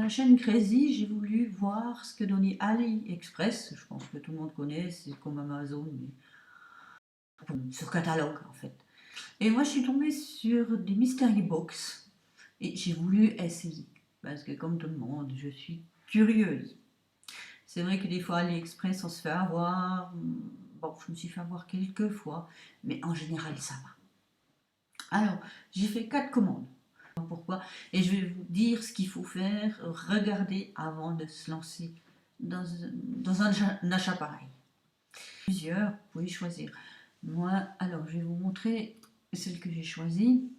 la chaîne Crazy, j'ai voulu voir ce que donnait AliExpress. Je pense que tout le monde connaît, c'est comme Amazon, mais sur catalogue en fait. Et moi, je suis tombée sur des mystery box et j'ai voulu essayer parce que, comme tout le monde, je suis curieuse. C'est vrai que des fois, AliExpress, on se fait avoir. Bon, je me suis fait avoir quelques fois, mais en général, ça va. Alors, j'ai fait 4 commandes. Pourquoi? Et je vais vous dire ce qu'il faut faire, regarder avant de se lancer dans un achat pareil. Plusieurs, vous pouvez choisir. Moi, alors, je vais vous montrer celle que j'ai choisie.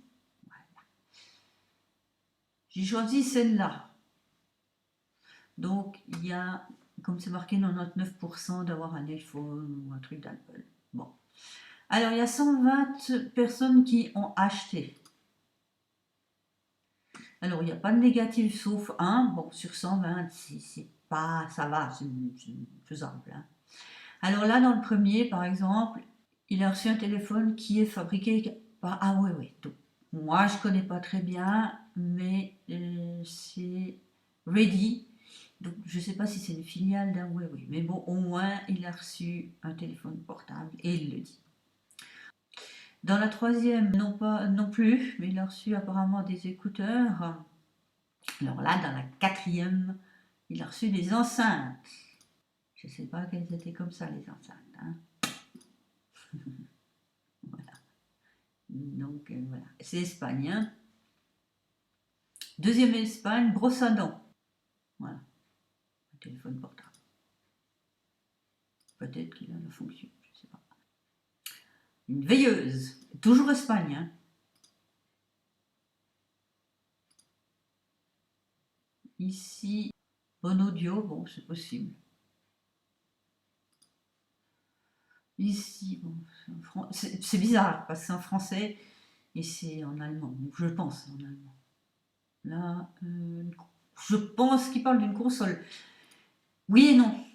J'ai choisi celle-là. Donc, il y a, comme c'est marqué 99% d'avoir un iPhone ou un truc d'Apple. Bon. Alors, il y a 120 personnes qui ont acheté. Alors, il n'y a pas de négatif sauf un. Bon, sur 120, c'est pas, ça va, c'est faisable. Hein. Alors là, dans le premier, par exemple, il a reçu un téléphone qui est fabriqué par Huawei. Donc, moi, je connais pas très bien, mais c'est Ready. Donc, je ne sais pas si c'est une filiale d'un Huawei. Mais bon, au moins, il a reçu un téléphone portable et il le dit. Dans la troisième, non plus, mais il a reçu apparemment des écouteurs. Alors là, dans la quatrième, il a reçu des enceintes. Je ne sais pas qu'elles étaient comme ça, les enceintes. Hein. Voilà. Donc, voilà. C'est espagnol. Deuxième Espagne, brosse à dents. Voilà. Un téléphone portable. Peut-être qu'il a la fonction, je ne sais pas. Une veilleuse. Toujours Espagne. Hein. Ici, bon audio, bon, c'est possible. Ici, bon, c'est bizarre parce que c'est en français et c'est en allemand. Donc je pense en allemand. Là, je pense qu'il parle d'une console. Oui et non.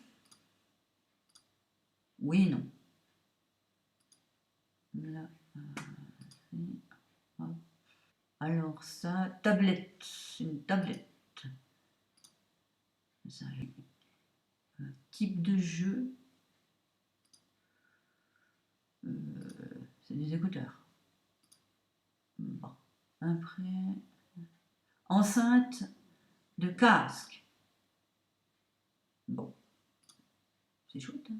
Oui et non. Là, alors ça, tablette. C'est une tablette. Ça, type de jeu. C'est des écouteurs. Bon. Après, enceinte de casque. Bon, c'est chouette. Hein.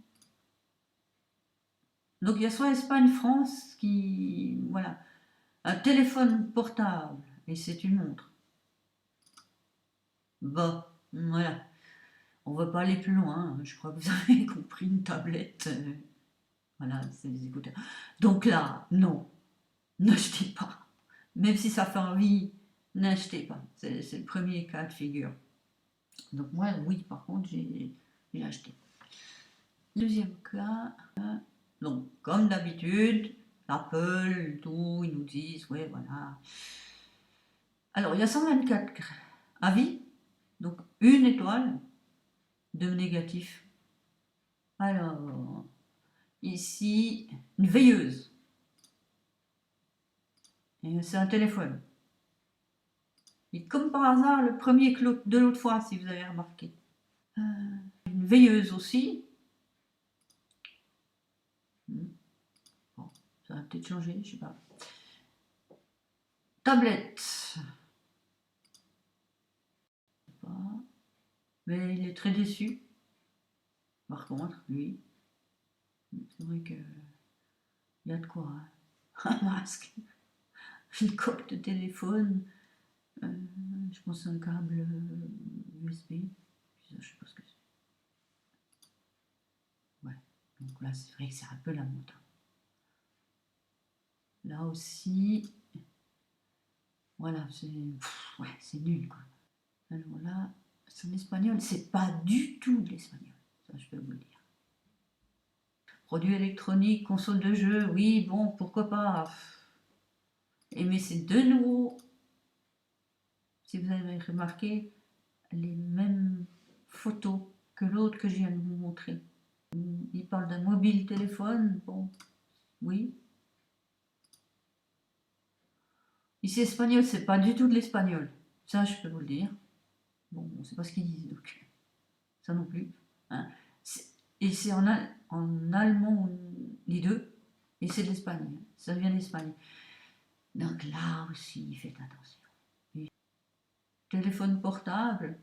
Donc il y a soit Espagne, France qui, voilà, un téléphone portable et c'est une montre. Bon, voilà. On va pas aller plus loin. Hein. Je crois que vous avez compris, une tablette. Voilà, c'est des écouteurs. Donc là, non, n'achetez pas. Même si ça fait envie, n'achetez pas. C'est le premier cas de figure. Donc moi, oui, par contre, j'ai acheté. Deuxième cas, donc comme d'habitude, Apple, tout, ils nous disent, ouais, voilà. Alors, il y a 124 avis, donc une étoile, deux négatifs. Alors, ici, une veilleuse. C'est un téléphone. Et comme par hasard, le premier de l'autre fois, si vous avez remarqué. Une veilleuse aussi. Bon, ça va peut-être changer, je sais pas. Tablette. Mais il est très déçu. Par contre, lui, c'est vrai qu'il y a de quoi. Hein. Un masque, une coque de téléphone, je pense un câble USB. Je sais pas ce que c'est. Ouais, donc là, c'est vrai que c'est un peu la montre. Là aussi, voilà, c'est nul quoi. Alors là, son espagnol, c'est pas du tout de l'espagnol, ça je peux vous le dire. Produits électroniques, console de jeu, oui, bon, pourquoi pas. Et mais c'est de nouveau, si vous avez remarqué, les mêmes photos que l'autre que je viens de vous montrer. Il parle d'un mobile téléphone, bon, oui. Ici, espagnol, c'est pas du tout de l'espagnol, ça je peux vous le dire. Bon, on ne sait pas ce qu'ils disent, donc ça non plus. Hein. Et c'est en allemand, les deux, et c'est de l'Espagne, ça vient d'Espagne. Donc là aussi, faites attention. Et téléphone portable,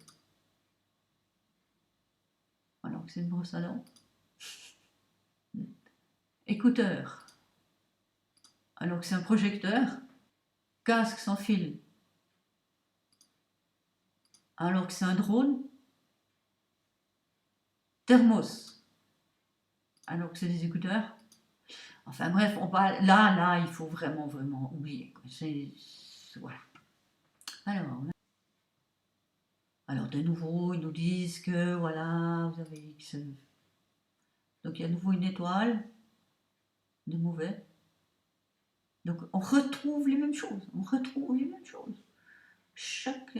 alors que c'est une brosse à dents. Écouteur, alors que c'est un projecteur. Casque sans fil, alors que c'est un drone. Thermos, alors que c'est des écouteurs. Enfin bref, on parle, là, il faut vraiment, vraiment oublier. Voilà. Alors, de nouveau, ils nous disent que voilà, vous avez X. Donc il y a de nouveau une étoile, de mauvais. Donc on retrouve les mêmes choses, Chaque,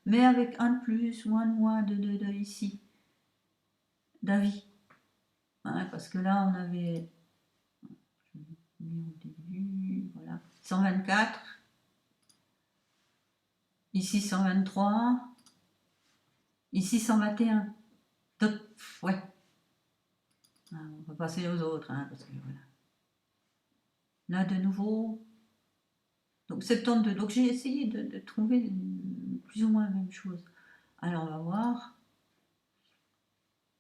mais avec un de plus ou un de moins de ici, d'avis. Hein, parce que là, on avait, au début, voilà, 124, ici 123, ici 121. Donc, ouais, on va passer aux autres, hein, parce que voilà. Là, de nouveau, donc 72. Donc j'ai essayé de trouver plus ou moins la même chose. Alors, on va voir.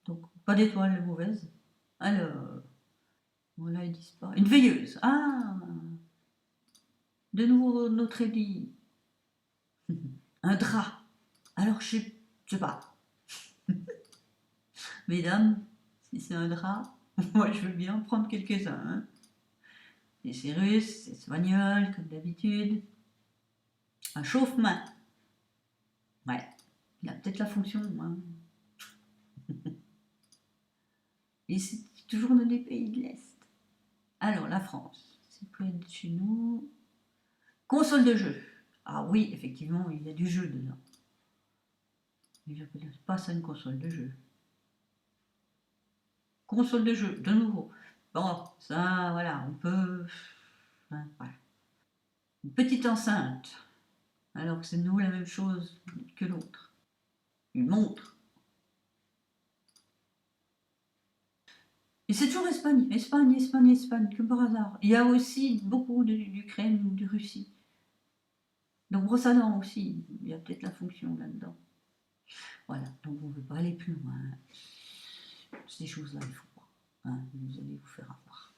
Donc, pas d'étoile mauvaise. Alors, voilà, ils disent pas. Une veilleuse. Ah, de nouveau notre édit. Un drap. Alors, je sais pas. Mesdames, si c'est un drap, moi je veux bien prendre quelques-uns. Hein. Et c'est russe, c'est espagnol, comme d'habitude. Un chauffe-main. Ouais, il a peut-être la fonction. Hein. Et c'est toujours dans les pays de l'Est. Alors, la France, c'est près de chez nous. Console de jeu. Ah oui, effectivement, il y a du jeu dedans. Mais j'appelle pas ça une console de jeu. Console de jeu, de nouveau. Bon, ça, voilà, on peut... Hein, voilà. Une petite enceinte, alors que c'est nous la même chose que l'autre. Une montre. Et c'est toujours Espagne, Espagne, que par hasard. Il y a aussi beaucoup d'Ukraine ou de Russie. Donc brosse à dents aussi, il y a peut-être la fonction là-dedans. Voilà, donc on ne veut pas aller plus loin. Ces choses-là, il ne faut pas. Hein, vous allez vous faire avoir.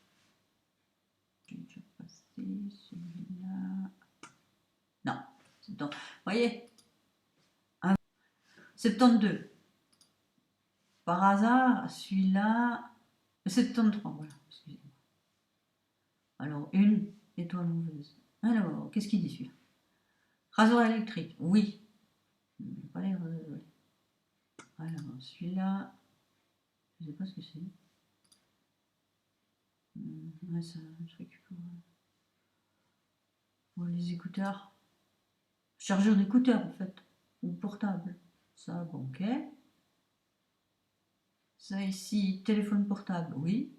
J'ai déjà passé celui-là. Non, c'est dans. Vous voyez, 72. Par hasard, celui-là. 73, voilà, excusez-moi. Alors, une étoile mauvaise. Alors, qu'est-ce qu'il dit celui-là? Rasoir électrique, oui. Pas l'air. Alors, celui-là, je ne sais pas ce que c'est. Ouais, c'est un truc pour les écouteurs. Chargeur d'écouteurs, en fait. Ou portable. Ça, bon, ok. Ça ici, téléphone portable, oui.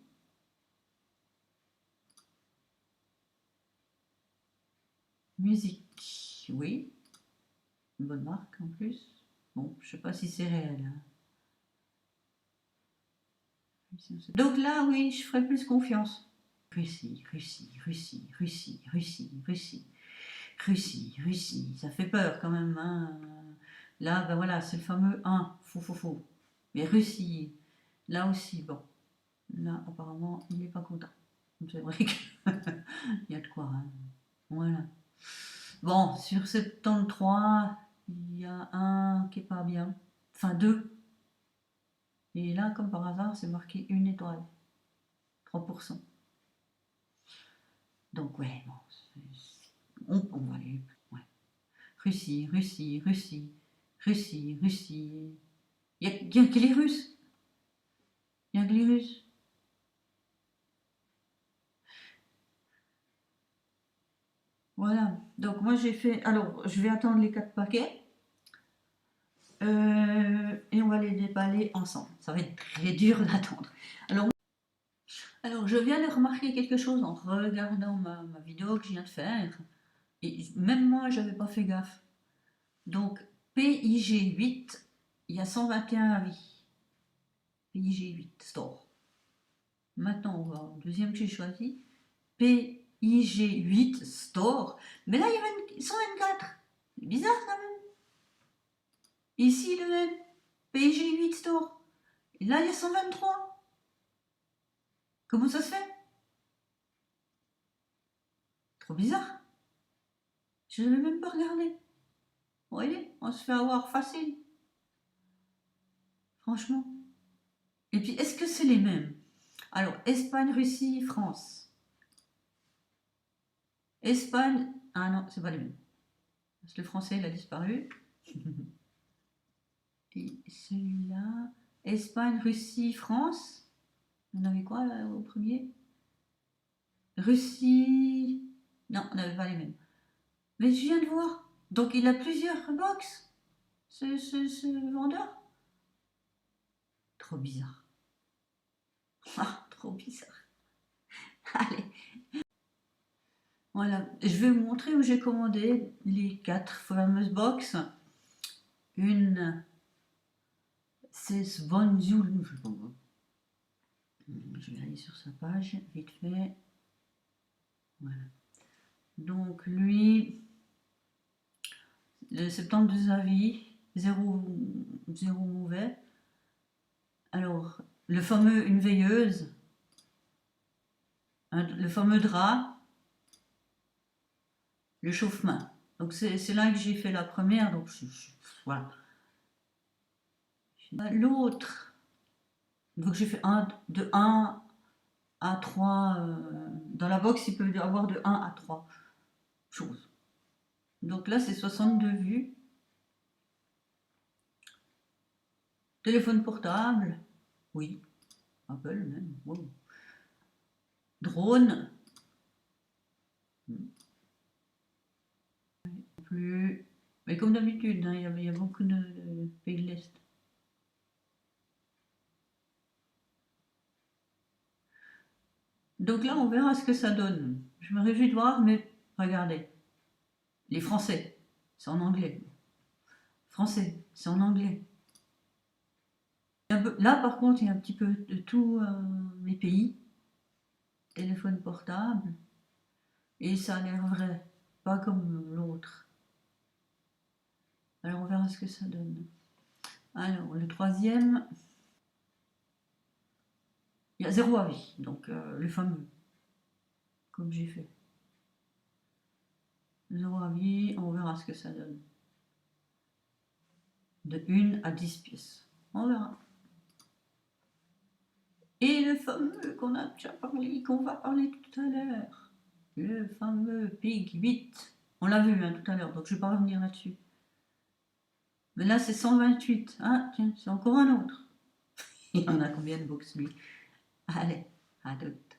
Musique, oui. Une bonne marque en plus. Bon, je sais pas si c'est réel. Hein. Donc là, oui, je ferai plus confiance. Russie, Russie, Russie, Russie, Russie, Russie, Russie, Russie. Ça fait peur quand même. Hein. Là, ben voilà, c'est le fameux 1. Faux. Mais Russie, là aussi, bon. Là, apparemment, il n'est pas content. C'est vrai qu'il y a de quoi. Hein. Voilà. Bon, sur 73, il y a un qui est pas bien. Enfin, deux. Et là, comme par hasard, c'est marqué une étoile. 3%. Donc, ouais, bon, on va aller. Ouais. Russie, Russie, Russie, Russie, Russie. Il y a que les Russes. Il y a que les Russes. Voilà. Donc, moi, j'ai fait. Alors, je vais attendre les 4 paquets. Et on va les déballer ensemble. Ça va être très dur d'attendre. Alors, je viens de remarquer quelque chose en regardant ma vidéo que je viens de faire. Et même moi, j'avais pas fait gaffe. Donc, PIG8, il y a 121 avis. PIG8, store. Maintenant, on va au deuxième que j'ai choisi. PIG8, store. Mais là, il y a 124. C'est bizarre quand même. Ici, le même. PIG8, store. Et là, il y a 123. Comment ça se fait? Trop bizarre. Je ne vais même pas regarder. Vous voyez, on se fait avoir facile. Franchement. Et puis, est-ce que c'est les mêmes? Alors, Espagne, Russie, France. Espagne... Ah non, c'est pas les mêmes. Parce que le français, il a disparu. Et celui-là... Espagne, Russie, France. On avait quoi là au premier? Russie... Non, on n'avait pas les mêmes. Mais je viens de voir. Donc, il a plusieurs box, ce vendeur. Trop bizarre. Ah, trop bizarre. Allez. Voilà. Je vais vous montrer où j'ai commandé les 4 fameuses box. Une, c'est Svanzul. Je vais aller sur sa page, vite fait. Voilà. Donc, lui, le 72 avis, 0 mauvais. Alors, le fameux une veilleuse, le fameux drap, le chauffe-main. Donc c'est là que j'ai fait la première, donc voilà. L'autre, donc j'ai fait de 1 à 3, dans la box il peut y avoir de 1 à 3 choses. Donc là c'est 62 vues. Téléphone portable, oui, Apple même, wow. Drone, plus. Mais comme d'habitude, hein, il y a beaucoup de pays de l'Est. Donc là, on verra ce que ça donne. Je me réjouis de voir, mais regardez. Les Français, c'est en anglais. Français, c'est en anglais. Là, par contre, il y a un petit peu de tous les pays. Téléphone portable. Et ça a l'air vrai. Pas comme l'autre. Alors, on verra ce que ça donne. Alors, le troisième, il y a 0 avis. Donc, le fameux. Comme j'ai fait. 0 avis, on verra ce que ça donne. De 1 à 10 pièces. On verra. Et le fameux qu'on a déjà parlé, qu'on va parler tout à l'heure. Le fameux Pig 8. On l'a vu hein, tout à l'heure, donc je ne vais pas revenir là-dessus. Mais là, c'est 128. Ah, tiens, c'est encore un autre. Il y en a combien de box, lui? Allez, à toutes.